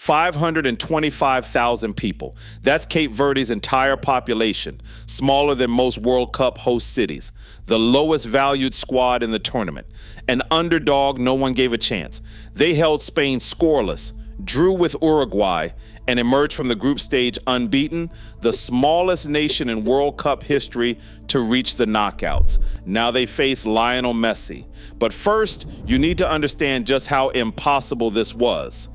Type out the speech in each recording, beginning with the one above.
525,000 people. That's Cape Verde's entire population, smaller than most World Cup host cities. The lowest valued squad in the tournament. An underdog no one gave a chance. They held Spain scoreless, drew with Uruguay, and emerged from the group stage unbeaten, the smallest nation in World Cup history to reach the knockouts. Now they face Lionel Messi. But first, you need to understand just how impossible this was.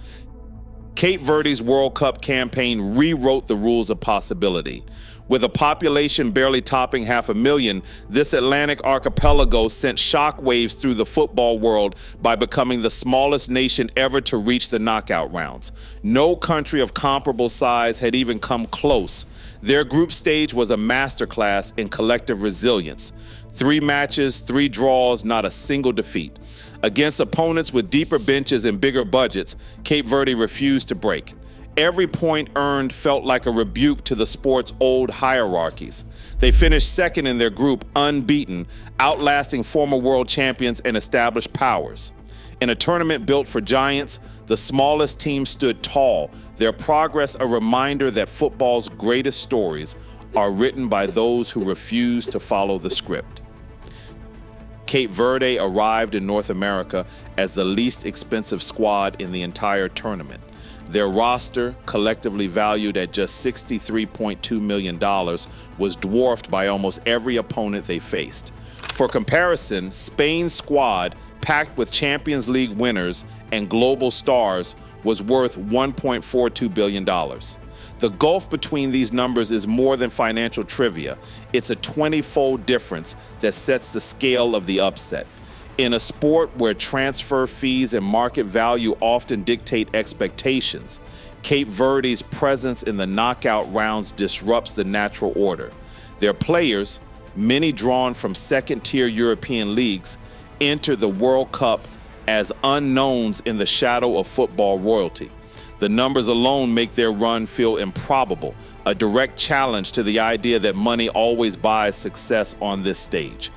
Cape Verde's World Cup campaign rewrote the rules of possibility. With a population barely topping 500,000, this Atlantic archipelago sent shockwaves through the football world by becoming the smallest nation ever to reach the knockout rounds. No country of comparable size had even come close. Their group stage was a masterclass in collective resilience. 3 matches, 3 draws, not a single defeat. Against opponents with deeper benches and bigger budgets, Cape Verde refused to break. Every point earned felt like a rebuke to the sport's old hierarchies. They finished second in their group, unbeaten, outlasting former world champions and established powers. In a tournament built for giants, the smallest team stood tall, their progress a reminder that football's greatest stories are written by those who refuse to follow the script. Cape Verde arrived in North America as the least expensive squad in the entire tournament. Their roster, collectively valued at just $63.2 million, was dwarfed by almost every opponent they faced. For comparison, Spain's squad, packed with Champions League winners and global stars, was worth $1.42 billion. The gulf between these numbers is more than financial trivia. It's a 20-fold difference that sets the scale of the upset. In a sport where transfer fees and market value often dictate expectations, Cape Verde's presence in the knockout rounds disrupts the natural order. Their players, many drawn from second-tier European leagues, enter the World Cup as unknowns in the shadow of football royalty. The numbers alone make their run feel improbable, a direct challenge to the idea that money always buys success on this stage.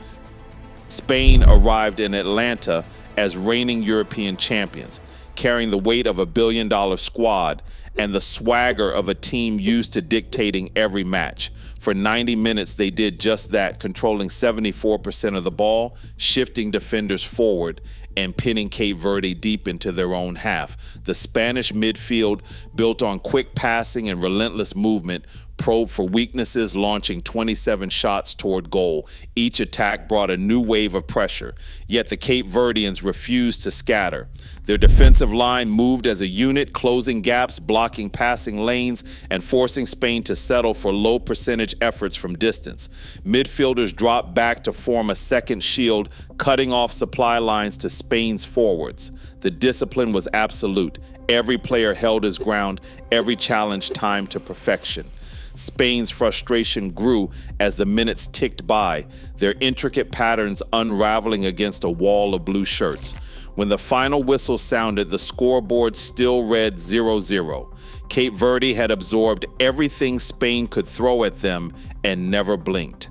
Spain arrived in Atlanta as reigning European champions, carrying the weight of a billion-dollar squad and the swagger of a team used to dictating every match. For 90 minutes, they did just that, controlling 74% of the ball, shifting defenders forward, and pinning Cape Verde deep into their own half. The Spanish midfield, built on quick passing and relentless movement, probed for weaknesses, launching 27 shots toward goal. Each attack brought a new wave of pressure, yet the Cape Verdeans refused to scatter. Their defensive line moved as a unit, closing gaps, blocking passing lanes, and forcing Spain to settle for low-percentage efforts from distance. Midfielders dropped back to form a second shield, cutting off supply lines to Spain's forwards. The discipline was absolute. Every player held his ground, every challenge timed to perfection. Spain's frustration grew as the minutes ticked by, their intricate patterns unraveling against a wall of blue shirts. When the final whistle sounded, the scoreboard still read 0-0. Cape Verde had absorbed everything Spain could throw at them and never blinked.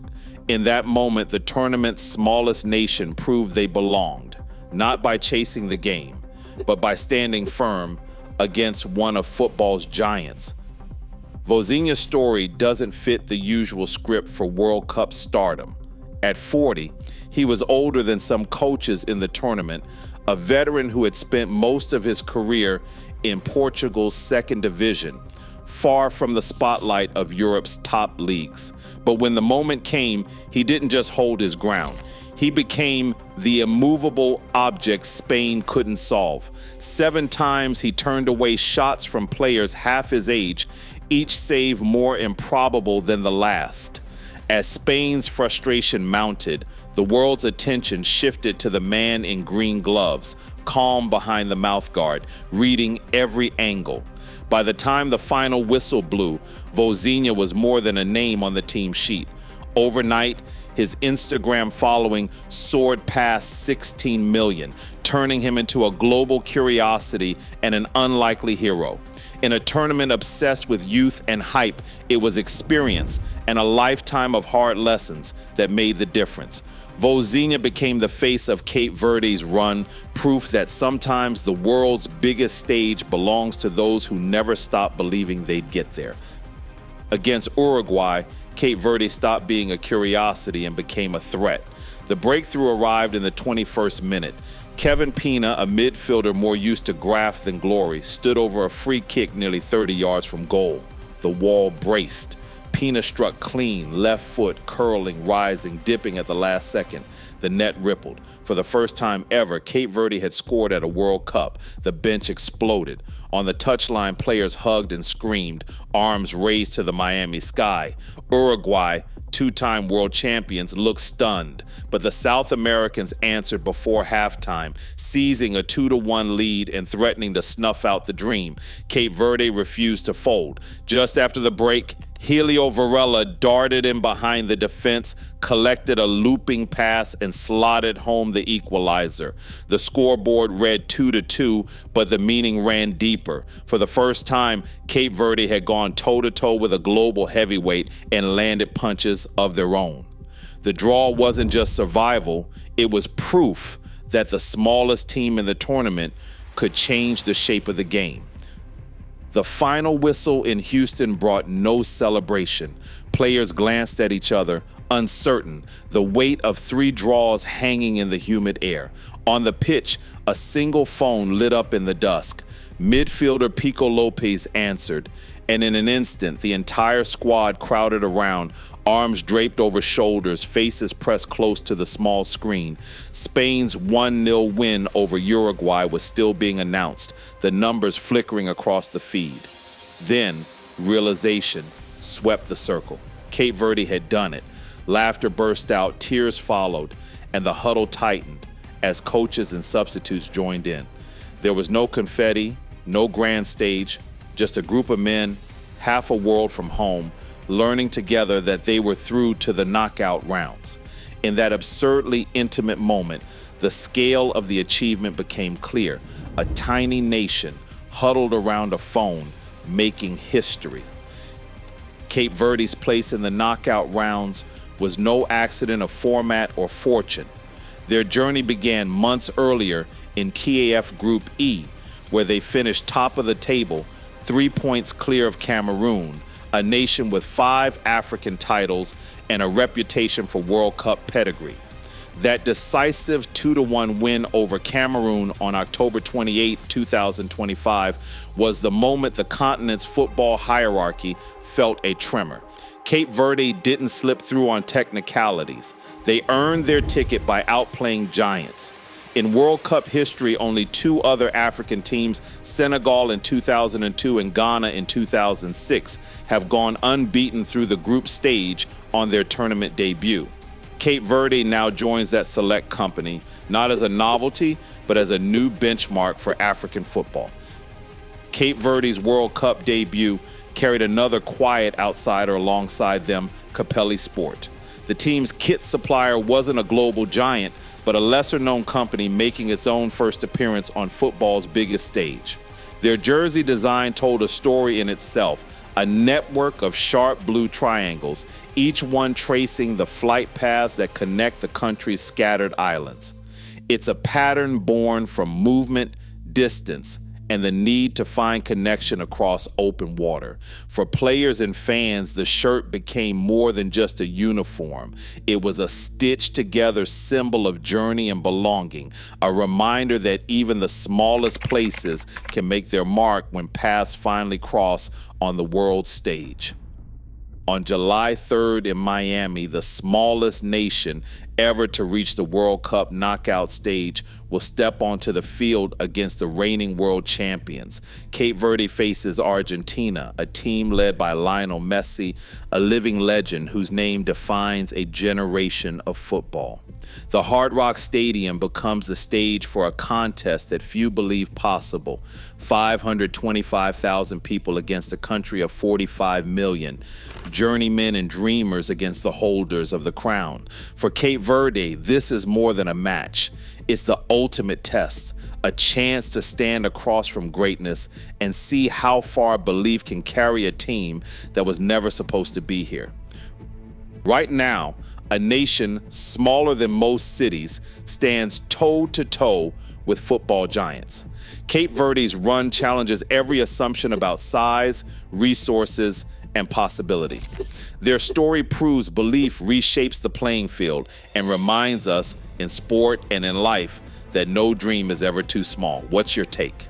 In that moment, the tournament's smallest nation proved they belonged, not by chasing the game, but by standing firm against one of football's giants. Vozinha's story doesn't fit the usual script for World Cup stardom. At 40, he was older than some coaches in the tournament, a veteran who had spent most of his career in Portugal's second division, far from the spotlight of Europe's top leagues. But when the moment came, he didn't just hold his ground. He became the immovable object Spain couldn't solve. 7 times he turned away shots from players half his age, each save more improbable than the last. As Spain's frustration mounted, the world's attention shifted to the man in green gloves, calm behind the mouthguard, reading every angle. By the time the final whistle blew, Vozinha was more than a name on the team sheet. Overnight, his Instagram following soared past 16 million, turning him into a global curiosity and an unlikely hero. In a tournament obsessed with youth and hype, it was experience and a lifetime of hard lessons that made the difference. Vozinha became the face of Cape Verde's run, proof that sometimes the world's biggest stage belongs to those who never stop believing they'd get there. Against Uruguay, Cape Verde stopped being a curiosity and became a threat. The breakthrough arrived in the 21st minute. Kevin Pina, a midfielder more used to graft than glory, stood over a free kick nearly 30 yards from goal. The wall braced. Pina struck clean, left foot, curling, rising, dipping at the last second. The net rippled. For the first time ever, Cape Verde had scored at a World Cup. The bench exploded. On the touchline, players hugged and screamed, arms raised to the Miami sky. Uruguay, two-time world champions, looked stunned, but the South Americans answered before halftime, seizing a 2-1 lead and threatening to snuff out the dream. Cape Verde refused to fold. Just after the break, Helio Varela darted in behind the defense, collected a looping pass, and slotted home the equalizer. The scoreboard read 2-2, but the meaning ran deeper. For the first time, Cape Verde had gone toe-to-toe with a global heavyweight and landed punches of their own. The draw wasn't just survival, it was proof that the smallest team in the tournament could change the shape of the game. The final whistle in Houston brought no celebration. Players glanced at each other, uncertain, the weight of 3 draws hanging in the humid air. On the pitch, a single phone lit up in the dusk. Midfielder Pico Lopez answered, and in an instant, the entire squad crowded around, arms draped over shoulders, faces pressed close to the small screen. Spain's 1-0 win over Uruguay was still being announced, the numbers flickering across the feed. Then, realization swept the circle. Cape Verde had done it. Laughter burst out, tears followed, and the huddle tightened as coaches and substitutes joined in. There was no confetti, no grand stage, just a group of men, half a world from home, learning together that they were through to the knockout rounds. In that absurdly intimate moment, the scale of the achievement became clear. A tiny nation huddled around a phone, making history. Cape Verde's place in the knockout rounds was no accident of format or fortune. Their journey began months earlier in KAF Group E, where they finished top of the table, 3 points clear of Cameroon, a nation with 5 African titles and a reputation for World Cup pedigree. That decisive 2-1 win over Cameroon on October 28, 2025 was the moment the continent's football hierarchy felt a tremor. Cape Verde didn't slip through on technicalities. They earned their ticket by outplaying giants. In World Cup history, only 2 other African teams, Senegal in 2002 and Ghana in 2006, have gone unbeaten through the group stage on their tournament debut. Cape Verde now joins that select company, not as a novelty, but as a new benchmark for African football. Cape Verde's World Cup debut carried another quiet outsider alongside them, Capelli Sport. The team's kit supplier wasn't a global giant, but a lesser-known company making its own first appearance on football's biggest stage. Their jersey design told a story in itself, a network of sharp blue triangles, each one tracing the flight paths that connect the country's scattered islands. It's a pattern born from movement, distance, and the need to find connection across open water. For players and fans, the shirt became more than just a uniform. It was a stitched-together symbol of journey and belonging, a reminder that even the smallest places can make their mark when paths finally cross on the world stage. On July 3rd in Miami, the smallest nation ever to reach the World Cup knockout stage will step onto the field against the reigning world champions. Cape Verde faces Argentina, a team led by Lionel Messi, a living legend whose name defines a generation of football. The Hard Rock Stadium becomes the stage for a contest that few believe possible. 525,000 people against a country of 45 million. Journeymen and dreamers against the holders of the crown. For Cape Verde, this is more than a match. It's the ultimate test, a chance to stand across from greatness and see how far belief can carry a team that was never supposed to be here. Right now, a nation smaller than most cities stands toe-to-toe with football giants. Cape Verde's run challenges every assumption about size, resources, and possibility. Their story proves belief reshapes the playing field and reminds us in sport and in life that no dream is ever too small. What's your take?